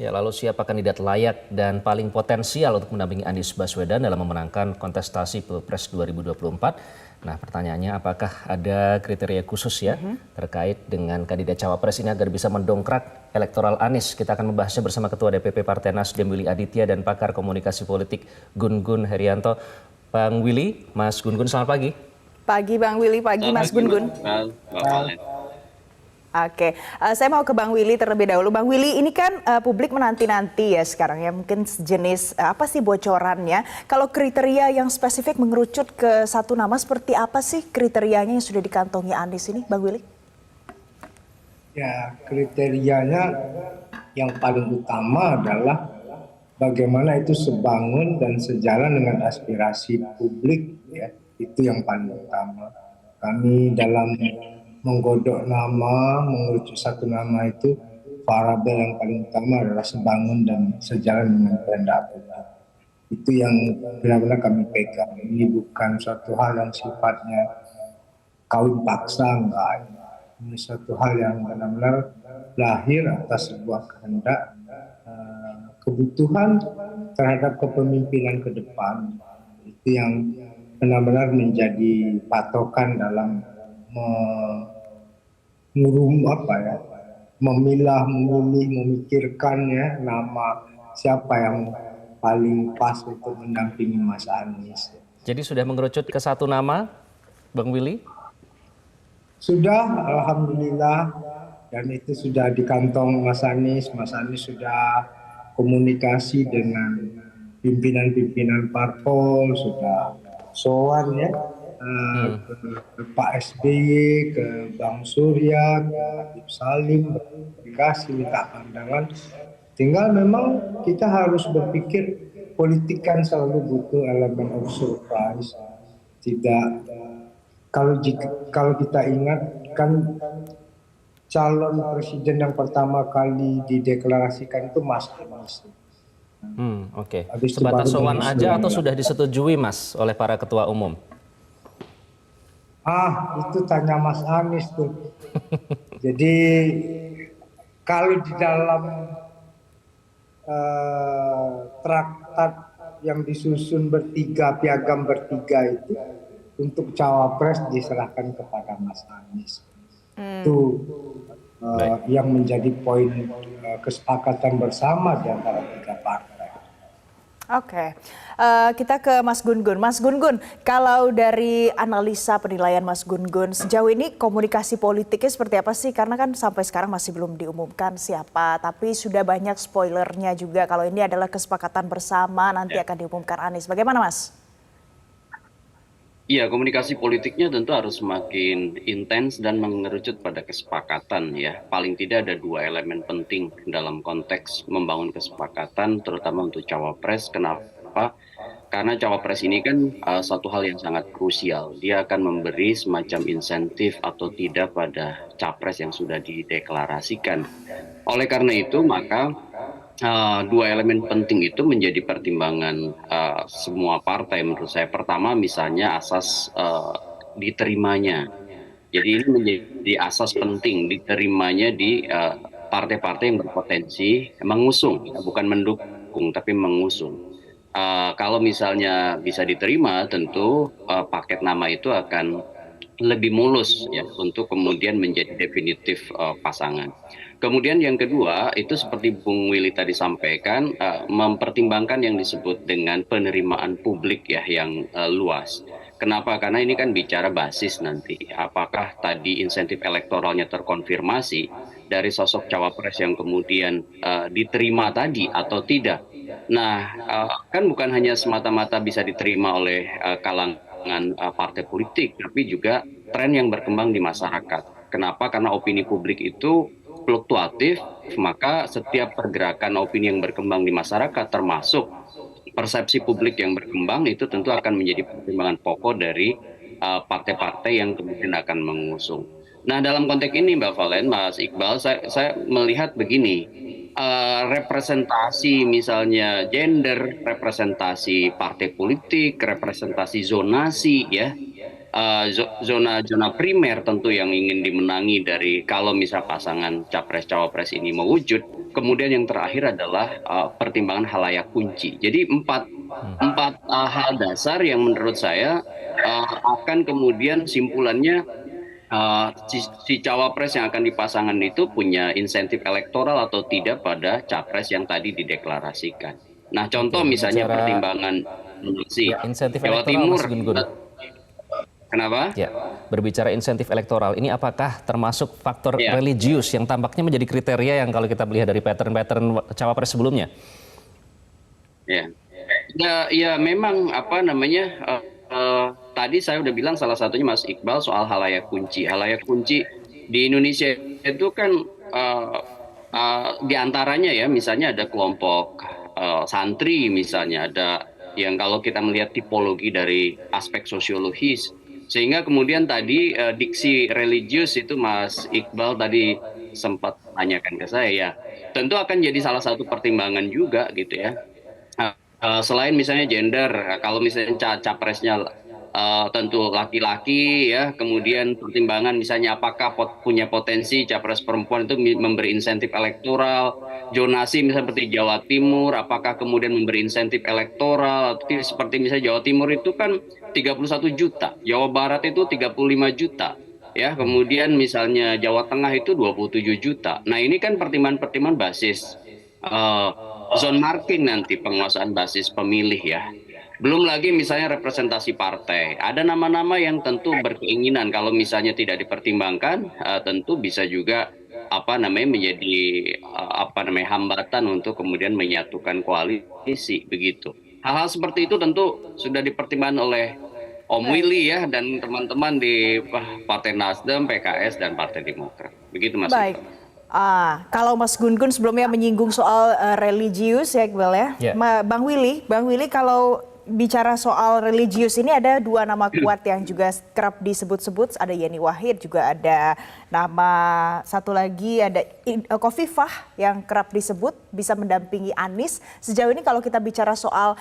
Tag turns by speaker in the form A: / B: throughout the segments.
A: Ya, lalu siapa kandidat layak dan paling potensial untuk mendampingi Anies Baswedan dalam memenangkan kontestasi Pilpres 2024? Nah, pertanyaannya apakah ada kriteria khusus ya terkait dengan kandidat cawapres ini agar bisa mendongkrak elektoral Anies? Kita akan membahasnya bersama Ketua DPP Partai Nasdem Willy Aditya dan pakar komunikasi politik Gun Gun Herianto. Bang Willy, Mas Gun Gun, selamat pagi.
B: Pagi Bang Willy, pagi
C: Selamat
B: Mas
C: pagi, Mas
B: Gun-Gun.
C: Iqbal, Mbak Valen.
B: Oke, saya mau ke Bang Willy terlebih dahulu. Bang Willy, ini kan publik menanti-nanti ya sekarang ya, mungkin sejenis apa sih bocorannya? Kalau kriteria yang spesifik mengerucut ke satu nama, seperti apa sih kriterianya yang sudah dikantongi Anies ini, Bang Willy?
D: Ya, kriterianya yang paling utama adalah bagaimana itu sebangun dan sejalan dengan aspirasi publik, ya. Itu yang paling utama. Kami dalam menggodok nama, mengerucut satu nama itu, variabel yang paling utama adalah sebangun dan sejalan dengan kehendak publik. Itu yang benar-benar kami pegang. Ini bukan suatu hal yang sifatnya kawin paksa, enggak. Ini suatu hal yang benar-benar lahir atas sebuah kehendak, kebutuhan terhadap kepemimpinan ke depan. Itu yang benar-benar menjadi patokan dalam memilah, memilih, memikirkan ya nama siapa yang paling pas untuk mendampingi Mas Anies.
A: Jadi sudah mengerucut ke satu nama, Bang Willy?
D: Sudah, alhamdulillah, dan itu sudah di kantong Mas Anies. Mas Anies sudah komunikasi dengan pimpinan-pimpinan parpol, sudah sowan ya, ke Pak SBY, ke Bang Surya, ke Habib Salim, berkomunikasi, minta pandangan. Tinggal memang kita harus berpikir politik kan selalu butuh elemen of surprise. Tidak, kalau kita ingat kan calon presiden yang pertama kali dideklarasikan itu Mas Anies.
A: Oke.
D: Habis itu
A: Sebatas
D: baru
A: sowan
D: Mas
A: aja atau
D: Surya.
A: sudah disetujui Mas oleh para ketua umum?
D: Itu tanya Mas Anies tuh. Jadi kalau di dalam traktat yang disusun bertiga, piagam bertiga itu untuk cawapres diserahkan kepada Mas Anies. Itu yang menjadi poin kesepakatan bersama di antara tiga partai.
B: Oke, kita ke Mas Gun-Gun. Mas Gun-Gun, kalau dari analisa penilaian Mas Gun-Gun, sejauh ini komunikasi politiknya seperti apa sih? Karena kan sampai sekarang masih belum diumumkan siapa, tapi sudah banyak spoilernya juga. Kalau ini adalah kesepakatan bersama, nanti akan diumumkan Anies. Bagaimana Mas?
C: Iya, komunikasi politiknya tentu harus semakin intens dan mengerucut pada kesepakatan ya. Paling tidak ada dua elemen penting dalam konteks membangun kesepakatan, terutama untuk cawapres. Kenapa? Karena cawapres ini kan satu hal yang sangat krusial. Dia akan memberi semacam insentif atau tidak pada capres yang sudah dideklarasikan. Oleh karena itu, maka dua elemen penting itu menjadi pertimbangan semua partai menurut saya. Pertama misalnya asas diterimanya. Jadi ini menjadi asas penting diterimanya di partai-partai yang berpotensi mengusung, bukan mendukung tapi mengusung. Kalau misalnya bisa diterima, tentu paket nama itu akan lebih mulus ya untuk kemudian menjadi definitif pasangan. Kemudian yang kedua itu seperti Bung Willy tadi sampaikan, mempertimbangkan yang disebut dengan penerimaan publik ya yang luas. Kenapa? Karena ini kan bicara basis nanti. Apakah tadi insentif elektoralnya terkonfirmasi dari sosok cawapres yang kemudian diterima tadi atau tidak. Nah, kan bukan hanya semata-mata bisa diterima oleh kalangan partai politik, tapi juga tren yang berkembang di masyarakat. Kenapa? Karena opini publik itu fluktuatif, maka setiap pergerakan opini yang berkembang di masyarakat termasuk persepsi publik yang berkembang itu tentu akan menjadi pertimbangan pokok dari partai-partai yang kemudian akan mengusung. Nah, dalam konteks ini Mbak Valen, Mas Iqbal, saya melihat begini, representasi misalnya gender, representasi partai politik, representasi zonasi ya, zona primer tentu yang ingin dimenangi dari kalau misal pasangan capres cawapres ini mewujud, kemudian yang terakhir adalah pertimbangan halayak kunci. Jadi empat hal dasar yang menurut saya akan kemudian simpulannya si cawapres yang akan dipasangkan itu punya insentif elektoral atau tidak pada capres yang tadi dideklarasikan. Nah, contoh
A: Oke,
C: misalnya
A: berbicara
C: pertimbangan
A: ya, insentif
C: Jawa
A: elektoral
C: Timur.
A: Mas Gun-Gun.
C: Kenapa?
A: Ya, berbicara insentif elektoral, ini apakah termasuk faktor
C: Ya.
A: religius yang tampaknya menjadi kriteria yang kalau kita melihat dari pattern-pattern cawapres sebelumnya?
C: Ya, ya memang apa namanya tadi saya udah bilang salah satunya Mas Iqbal soal halayak kunci. Halayak kunci di Indonesia itu kan di antaranya ya, misalnya ada kelompok santri, misalnya ada yang kalau kita melihat tipologi dari aspek sosiologis, sehingga kemudian tadi diksi religius itu Mas Iqbal tadi sempat tanyakan ke saya, ya tentu akan jadi salah satu pertimbangan juga gitu ya. Selain misalnya gender, kalau misalnya capresnya tentu laki-laki ya, kemudian pertimbangan misalnya apakah punya potensi capres perempuan itu memberi insentif elektoral, zonasi misalnya seperti Jawa Timur, apakah kemudian memberi insentif elektoral, seperti misalnya Jawa Timur itu kan 31 juta, Jawa Barat itu 35 juta. Ya, kemudian misalnya Jawa Tengah itu 27 juta. Nah, ini kan pertimbangan-pertimbangan basis zone marking nanti penguasaan basis pemilih ya. Belum lagi misalnya representasi partai. Ada nama-nama yang tentu berkeinginan kalau misalnya tidak dipertimbangkan, tentu bisa juga apa namanya menjadi hambatan untuk kemudian menyatukan koalisi begitu. Hal-hal seperti itu tentu sudah dipertimbangkan oleh Om Willy ya dan teman-teman di Partai Nasdem, PKS dan Partai Demokrat. Begitu Mas.
B: Baik. Kalau Mas Gun-Gun sebelumnya menyinggung soal religius ya Iqbal ya.
A: Ya.
B: Bang Willy kalau bicara soal religius ini ada dua nama kuat yang juga kerap disebut-sebut, ada Yeni Wahid, juga ada nama satu lagi ada Khofifah yang kerap disebut bisa mendampingi Anies. Sejauh ini kalau kita bicara soal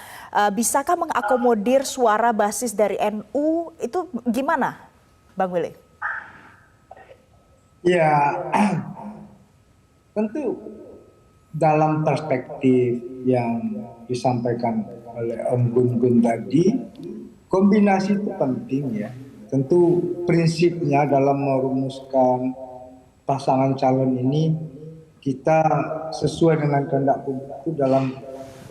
B: bisakah mengakomodir suara basis dari NU itu gimana Bang Willy?
D: Ya, tentu dalam perspektif yang disampaikan oleh Om Gun-Gun tadi, kombinasi itu penting ya. Tentu prinsipnya dalam merumuskan pasangan calon ini kita sesuai dengan kehendak publik itu dalam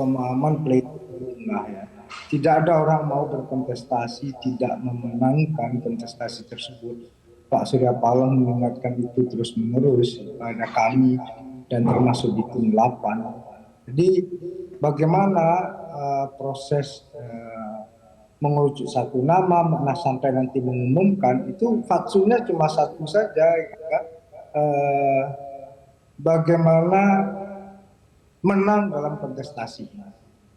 D: pemahaman pluralisme ya. Tidak ada orang mau berkontestasi tidak memenangkan kontestasi tersebut. Pak Surya Paloh mengingatkan itu terus-menerus kepada kami dan termasuk di tim 8. Jadi bagaimana proses mengerucut satu nama, sampai nanti mengumumkan itu faksunya cuma satu saja, ya. Bagaimana menang dalam kontestasi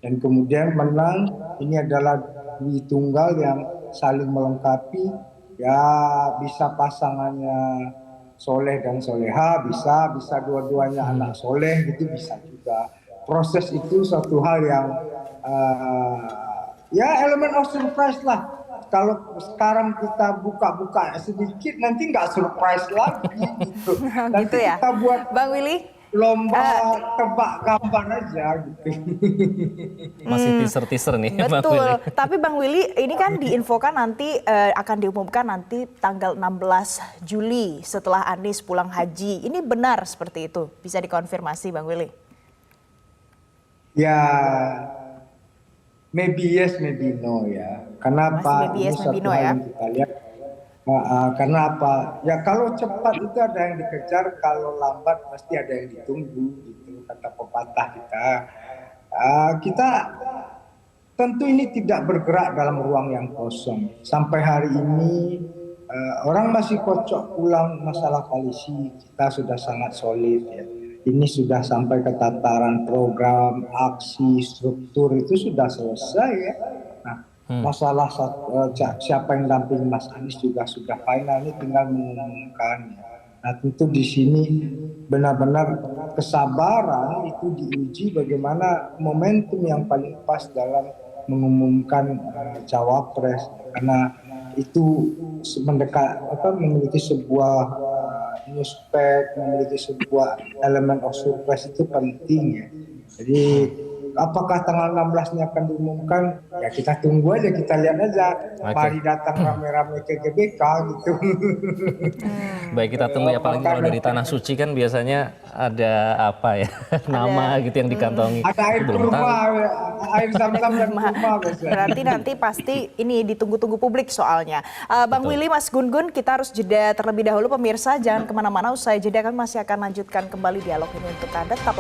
D: dan kemudian menang ini adalah dui tunggal yang saling melengkapi. Ya bisa pasangannya soleh dan soleha, bisa dua-duanya anak soleh gitu bisa juga. Proses itu suatu hal yang ya elemen of surprise lah. Kalau sekarang kita buka-buka sedikit nanti nggak surprise lagi gitu. Nanti
B: gitu ya?
D: kita buat
B: Bang Willy?
D: lomba tebak gambar aja gitu.
A: Masih teaser-teaser nih Bang
B: Betul,
A: Willy.
B: tapi Bang Willy ini kan diinfokan nanti akan diumumkan nanti tanggal 16 Juli setelah Anies pulang haji. Ini benar seperti itu? Bisa dikonfirmasi Bang Willy?
D: Ya, maybe yes, maybe no ya. Karena
B: Masih
D: apa?
B: maybe
D: Ini
B: yes, maybe
D: satu
B: no
D: hal
B: ya?
D: yang kita lihat. Karena apa? Ya kalau cepat itu ada yang dikejar, kalau lambat pasti ada yang ditunggu. Gitu kata pepatah kita. Kita tentu ini tidak bergerak dalam ruang yang kosong. Sampai hari ini orang masih kocok ulang masalah koalisi. Kita sudah sangat solid ya. Ini sudah sampai ke tataran program, aksi, struktur itu sudah selesai ya. Nah, masalah siapa yang damping Mas Anies juga sudah final, ini tinggal mengumumkan. Nah, tentu di sini benar-benar kesabaran itu diuji bagaimana momentum yang paling pas dalam mengumumkan cawapres, karena itu memiliki sebuah suspek, memiliki sebuah elemen of surprise itu penting ya. Jadi apakah tanggal 16-nya akan diumumkan? Ya kita tunggu aja, kita lihat aja. Mari datang rame-rame ke GBK gitu.
A: Baik, kita tunggu ya, apalagi kalau dari Tanah Suci kan biasanya ada apa ya, nama gitu yang dikantongi.
D: Ada air
A: Itu belum tahu.
D: kurma, air zam-zam dan kurma biasanya.
B: Berarti nanti pasti ini ditunggu-tunggu publik soalnya. Bang Willy, Mas Gun-Gun, kita harus jeda terlebih dahulu pemirsa. Jangan kemana-mana, usai jeda kami masih akan lanjutkan kembali dialog ini untuk Anda. Tetap